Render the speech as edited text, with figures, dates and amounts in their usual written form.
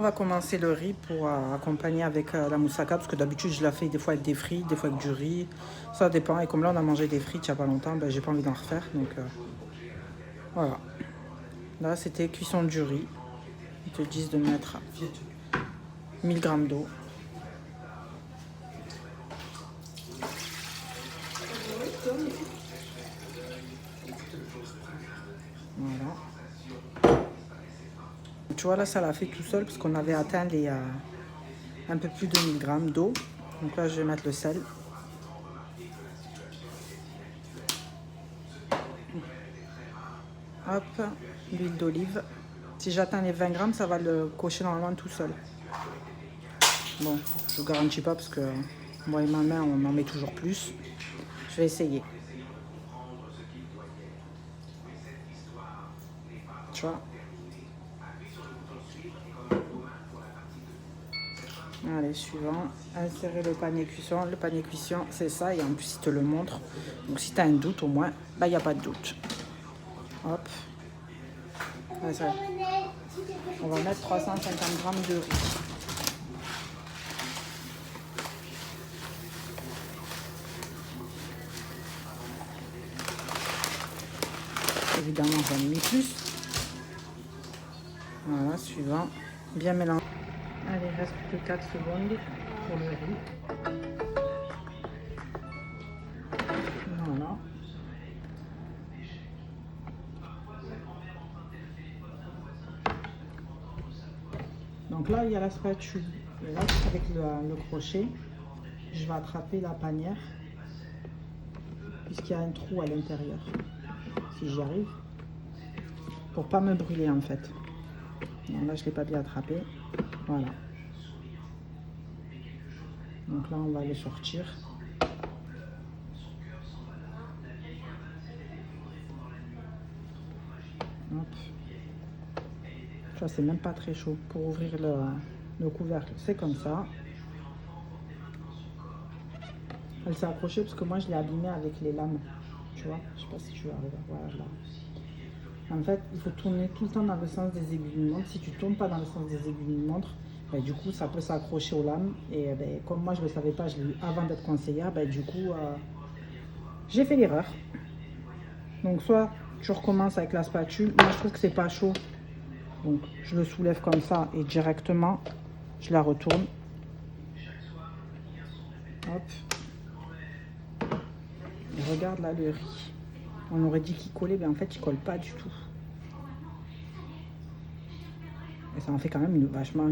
On va commencer le riz pour accompagner avec la moussaka, parce que d'habitude je la fais des fois avec des frites, des fois avec du riz. Ça dépend. Et comme là on a mangé des frites il n'y a pas longtemps, ben, j'ai pas envie d'en refaire. Donc voilà. Là c'était cuisson du riz. Ils te disent de mettre 1000 g d'eau. Voilà. Tu vois là ça l'a fait tout seul parce qu'on avait atteint les un peu plus de 1000 g d'eau. Donc là je vais mettre le sel. Hop, l'huile d'olive. Si j'atteins les 20 g, ça va le cocher normalement tout seul. Bon, je vous garantis pas parce que moi et ma main, on en met toujours plus. Je vais essayer. Tu vois? Allez, suivant. Insérer le panier cuisson. Le panier cuisson, c'est ça. Et en plus, il te le montre. Donc, si tu as un doute, au moins, bah, il n'y a pas de doute. Hop. Allez, ça. On va mettre 350 g de riz. Évidemment, j'en ai mis plus. Voilà, suivant. Bien mélanger. Allez, il reste plus que 4 secondes pour le riz. Voilà. Donc là, il y a la spatule. Et là, avec le crochet, je vais attraper la panière puisqu'il y a un trou à l'intérieur. Si j'y arrive. Pour pas me brûler en fait. Non, là, je ne l'ai pas bien attrapé. Voilà. Donc là, on va le sortir. Hop. Tu vois, c'est même pas très chaud pour ouvrir le couvercle. C'est comme ça. Elle s'est accrochée parce que moi, je l'ai abîmée avec les lames. Tu vois, je sais pas si tu vas arriver à voir là. En fait, il faut tourner tout le temps dans le sens des aiguilles d'une montre. Si tu ne tournes pas dans le sens des aiguilles d'une montre, ben, du coup, ça peut s'accrocher aux lames. Et ben, comme moi, je ne le savais pas, je l'ai eu avant d'être conseillère, ben, du coup, j'ai fait l'erreur. Donc, soit tu recommences avec la spatule. Moi, je trouve que c'est pas chaud. Donc, je le soulève comme ça et directement, je la retourne. Hop. Et regarde là le riz. On aurait dit qu'il collait, mais en fait, il colle pas du tout. Et ça en fait quand même vachement